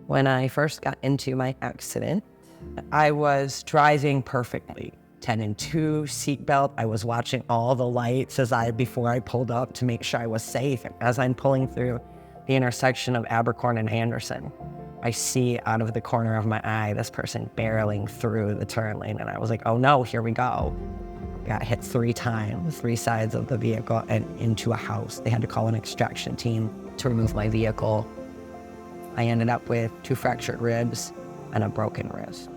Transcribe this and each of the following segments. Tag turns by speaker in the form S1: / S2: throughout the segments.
S1: When I first got into my accident, I was driving perfectly. 10 and 2 seatbelt. I was watching all the lights before I pulled up to make sure I was safe. As I'm pulling through the intersection of Abercorn and Anderson, I see out of the corner of my eye this person barreling through the turn lane, and I was like, oh no, here we go. Got hit 3 times, 3 sides of the vehicle and into a house. They had to call an extraction team to remove my vehicle. I ended up with 2 fractured ribs and a broken wrist.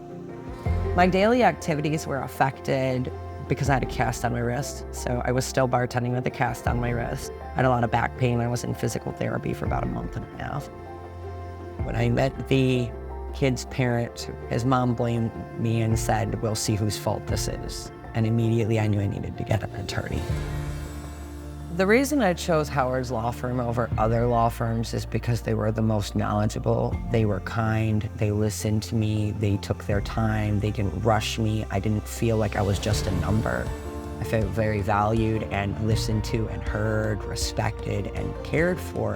S1: My daily activities were affected because I had a cast on my wrist. So I was still bartending with a cast on my wrist. I had a lot of back pain. I was in physical therapy for about a month and a half. When I met the kid's parent, his mom blamed me and said, we'll see whose fault this is. And immediately I knew I needed to get an attorney. The reason I chose Howard's law firm over other law firms is because they were the most knowledgeable. They were kind, they listened to me, they took their time, they didn't rush me. I didn't feel like I was just a number. I felt very valued and listened to and heard, respected and cared for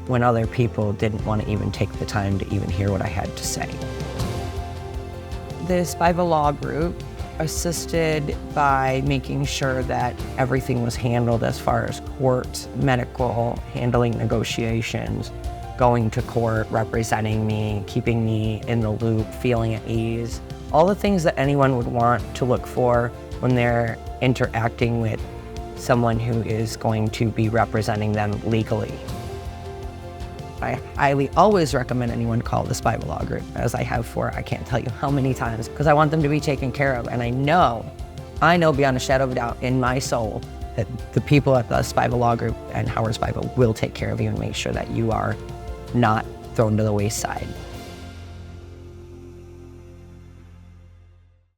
S1: when other people didn't want to even take the time to even hear what I had to say. The Spiva Law Group assisted by making sure that everything was handled as far as court, medical, handling negotiations, going to court, representing me, keeping me in the loop, feeling at ease. All the things that anyone would want to look for when they're interacting with someone who is going to be representing them legally. I highly always recommend anyone call the Spiva Law Group, as I have for I can't tell you how many times, because I want them to be taken care of. And I know beyond a shadow of a doubt in my soul that the people at the Spiva Law Group and Howard Spiva will take care of you and make sure that you are not thrown to the wayside.